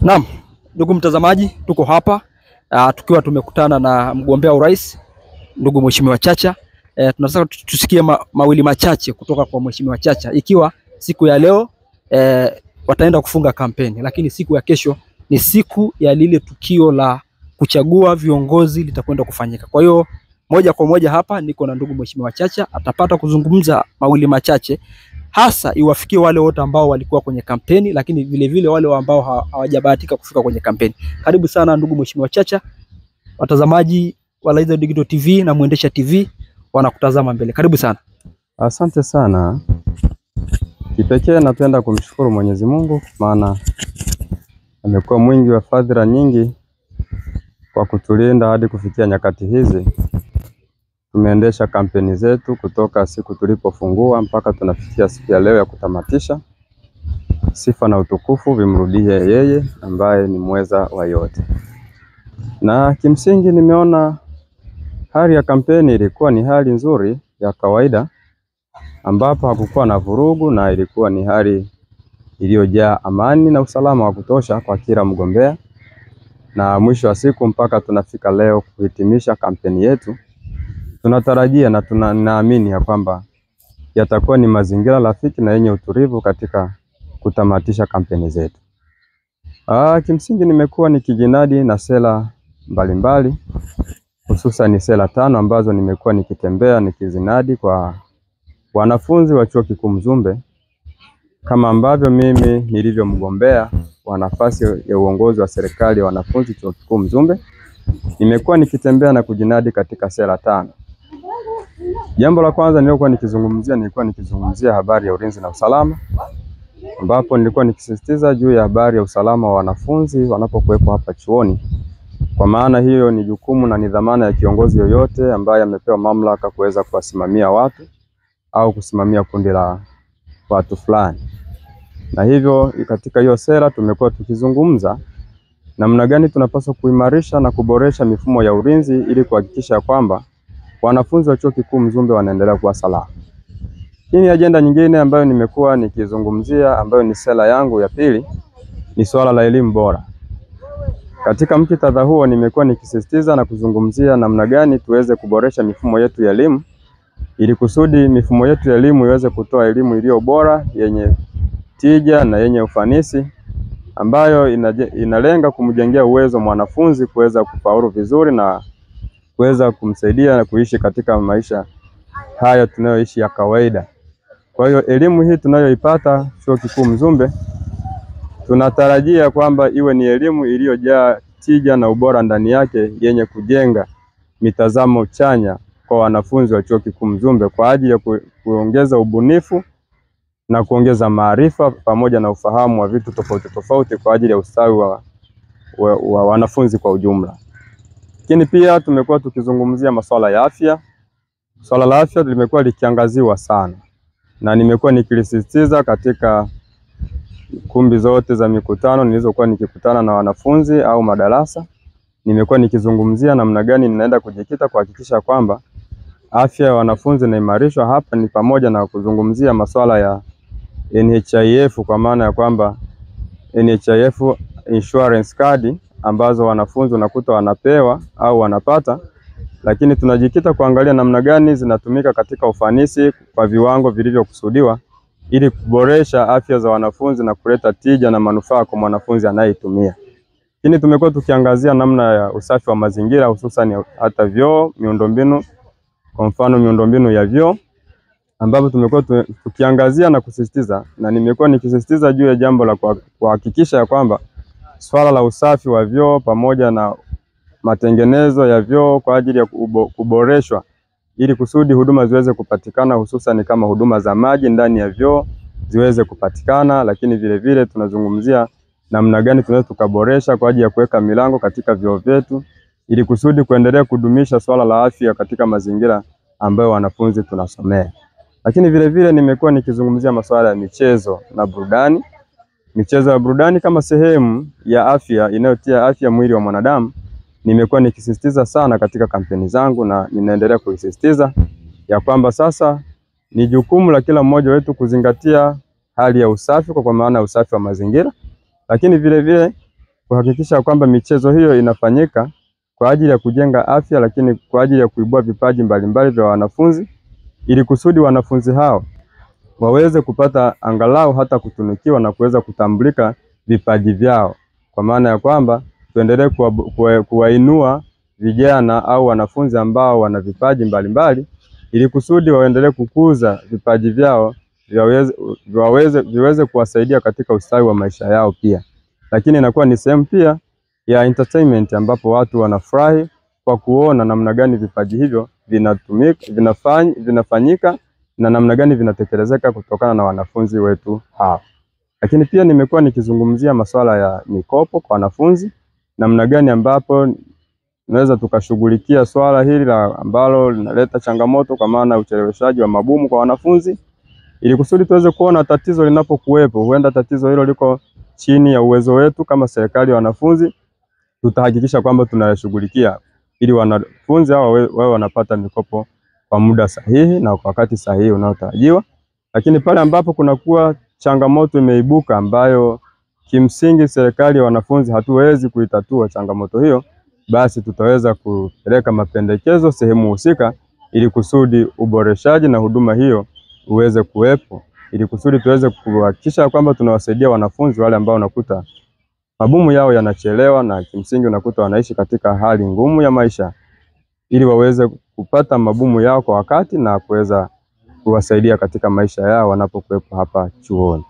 Naam, ndugu mtazamaji, tuko hapa tukiwa tumekutana na mgombea urais ndugu Mheshimiwa Chacha. Tunataka tusikie mawili machache kutoka kwa Mheshimiwa Chacha, ikiwa siku ya leo wataenda kufunga kampeni, lakini siku ya kesho ni siku ya lile tukio la kuchagua viongozi litakwenda kufanyika. Kwa hiyo moja kwa moja hapa niko na ndugu Mheshimiwa Chacha, atapata kuzungumza mawili machache, hasa iwafikie wale wote ambao walikuwa kwenye kampeni, lakini vile vile wale ambao hawajabahatika kufika kwenye kampeni. Karibu sana ndugu Mheshimiwa Chacha. Watazamaji wa Laizer Digital TV na Mwendesha TV wanakutazama mbele. Karibu sana. Asante sana. Kipekee napenda kumshukuru Mwenyezi Mungu, maana amekuwa mwingi wa fadhila nyingi kwa kutulinda hadi kufikia nyakati hizi. Tumeendesha kampeni zetu kutoka siku tulipofungua mpaka tunafikia siku ya leo ya kutamatisha. Sifa na utukufu vimrudie yeye ambaye ni mweza wa yote. Na kimsingi nimeona hali ya kampeni ilikuwa ni hali nzuri ya kawaida, ambapo hakukuwa na vurugu na ilikuwa ni hali iliyojaa amani na usalama wa kutosha kwa kila mgombea. Na mwisho wa siku mpaka tunafika leo kuhitimisha kampeni yetu, tunatarajia na tunaamini ya kwamba yatakuwa ni mazingira rafiki na yenye utulivu katika kutamatisha kampeni zetu. Kimsingi nimekuwa nikijinadi na sera mbalimbali, hususan sera 5 ambazo nimekuwa nikitembea nikizinadi kwa wanafunzi wa Chuo Kikuu Mzumbe, kama ambavyo mimi nilivyo mgombea wa nafasi ya uongozi wa serikali ya wanafunzi Chuo Kikuu Mzumbe. Nimekuwa nikitembea na kujinadi katika sera 5. Jambo la kwanza nilikuwa nikizungumzia habari ya ulinzi na usalama, ambapo nilikuwa nikisisitiza juu ya habari ya usalama wa wanafunzi wanapokuwepo hapa chuoni. Kwa maana hiyo ni jukumu na ni dhamana ya kiongozi yoyote ambaye amepewa mamlaka kuweza kuwasimamia watu au kusimamia kundi la watu fulani. Na hivyo katika hiyo sera tumekuwa tukizungumza namna gani tunapaswa kuimarisha na kuboresha mifumo ya ulinzi ili kuhakikisha kwamba wanafunzi wa Chuo Kikuu Mzumbe wanaendelea kuwa salama. Hii ni ajenda nyingine ambayo nimekuwa nikizungumzia, ambayo ni sera yangu ya pili, ni swala la elimu bora. Katika muktadha huo nimekuwa nikisisitiza na kuzungumzia namna gani tuweze kuboresha mifumo yetu ya elimu ili kusudi mifumo yetu ya elimu iweze kutoa elimu iliyo bora, yenye tija na yenye ufanisi, ambayo inalenga kumjengea uwezo mwanafunzi kuweza kufaulu vizuri na kuweza kumsaidia na kuishi katika maisha haya tunayoishi ya kawaida. Kwa hiyo elimu hii tunayoipata Chuo Kikuu Mzumbe, tunatarajia kwamba iwe ni elimu iliyojaa tija na ubora ndani yake, yenye kujenga mitazamo chanya kwa wanafunzi wa Chuo Kikuu Mzumbe kwa ajili ya kuongeza ubunifu na kuongeza maarifa pamoja na ufahamu wa vitu tofauti tofauti kwa ajili ya ustawi wa wanafunzi kwa ujumla. Lakini pia tumekuwa tukizungumzia masuala ya afya. Swala la afya limekuwa likiangaziwa sana, na nimekuwa nikilisisitiza katika kumbi zote za mikutano nilizokuwa nikikutana na wanafunzi au madarasa. Nimekuwa nikizungumzia namna gani ninaenda kujikita kuhakikisha kwamba afya ya wanafunzi inaimarishwa. Hapa ni pamoja na kuzungumzia masuala ya NHIF, kwa maana ya kwamba NHIF insurance card ambazo wanafunzi unakuta wanapewa au wanapata, lakini tunajikita kuangalia namna gani zinatumika katika ufanisi kwa viwango vilivyokusudiwa ili kuboresha afya za wanafunzi na kuleta tija na manufaa kwa mwanafunzi anayetumia. Lakini tumekuwa tukiangazia namna ya usafi wa mazingira, hususan hata vyoo, miundombinu, kwa mfano miundombinu ya vyoo, ambapo tumekuwa tukiangazia na kusisitiza, na nimekuwa nikisisitiza juu ya jambo la kuhakikisha ya kwamba swala la usafi wa vyoo pamoja na matengenezo ya vyoo kwa ajili ya kuboreshwa ili kusudi huduma ziweze kupatikana, hususan kama huduma za maji ndani ya vyoo ziweze kupatikana. Lakini vile vile tunazungumzia namna gani tunaweza tukaboresha kwa ajili ya kuweka milango katika vyoo vyetu ili kusudi kuendelea kudumisha swala la afya katika mazingira ambayo wanafunzi tunasomea. Lakini vile vile nimekuwa nikizungumzia masuala ya michezo na burudani. Michezo ya burudani kama sehemu ya afya inayotia afya mwili wa mwanadamu, nimekuwa nikisisitiza sana katika kampeni zangu, na ninaendelea kuisisitiza ya kwamba sasa ni jukumu la kila mmoja wetu kuzingatia hali ya usafi, kwa maana usafi wa mazingira, lakini vile vile kuhakikisha kwamba michezo hiyo inafanyika kwa ajili ya kujenga afya, lakini kwa ajili ya kuibua vipaji mbalimbali vya wanafunzi, ili kusudi wanafunzi hao waweze kupata angalau hata kutunukiwa na kuweza kutambulika vipaji vyao, kwa maana ya kwamba tuendelee kuwainua vijana au wanafunzi ambao wana vipaji mbalimbali, ili kusudi waendelee kukuza vipaji vyao viweze kuwasaidia katika ustawi wa maisha yao pia. Lakini inakuwa ni sehemu pia ya entertainment ambapo watu wanafurahi kwa kuona namna gani vipaji hivyo vinafanyika na namna gani vinatekelezeka kutokana na wanafunzi wetu hao. Lakini pia nimekuwa nikizungumzia masuala ya mikopo kwa wanafunzi, namna gani ambapo tunaweza tukashughulikia swala hili ambalo linaleta changamoto kwa maana ucheleweshaji wa mabumu kwa wanafunzi, ili kusudi tuweze kuona tatizo linapokuwepo. Huenda tatizo hilo liko chini ya uwezo wetu kama serikali ya wanafunzi, tutahakikisha kwamba tunayashughulikia ili wanafunzi hao wao wanapata mikopo kwa muda sahihi na kwa wakati sahihi unaotarajiwa. Lakini pale ambapo kunakuwa changamoto imeibuka ambayo kimsingi serikali ya wanafunzi hatuwezi kuitatua changamoto hiyo, basi tutaweza kupeleka mapendekezo sehemu husika ili kusudi uboreshaji na huduma hiyo uweze kuwepo, ili kusudi tuweze kuhakikisha kwamba tunawasaidia wanafunzi wale ambao unakuta mabumu yao yanachelewa na kimsingi unakuta wanaishi katika hali ngumu ya maisha, ili waweze kupata mabumu yao kwa wakati na kuweza kuwasaidia katika maisha yao wanapokuwepo hapa chuoni.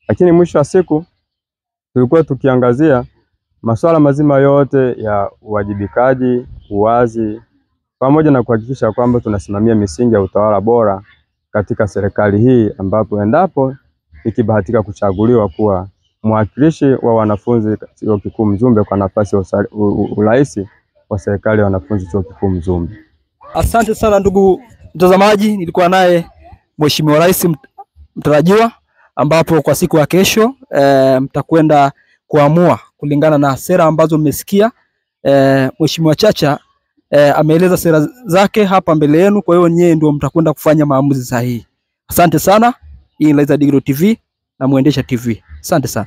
Lakini mwisho wa siku tulikuwa tukiangazia masuala mazima yote ya uwajibikaji, uwazi, pamoja na kuhakikisha kwamba tunasimamia misingi ya utawala bora katika serikali hii, ambapo endapo ikibahatika kuchaguliwa kuwa mwakilishi wa wanafunzi Chuo Kikuu Mzumbe kwa nafasi ya urais wa serikali ya wanafunzi Chuo Kikuu Mzumbe. Asante sana ndugu mtazamaji, nilikuwa naye Mheshimiwa Rais mtarajiwa, ambapo kwa siku ya kesho mtakwenda kuamua kulingana na sera ambazo mmesikia. Mheshimiwa Chacha ameeleza sera zake hapa mbele yenu, kwa hiyo nyewe ndio mtakwenda kufanya maamuzi sahihi. Asante sana. Hii ni Laizer Digital TV na Muendesha TV. Asante sana.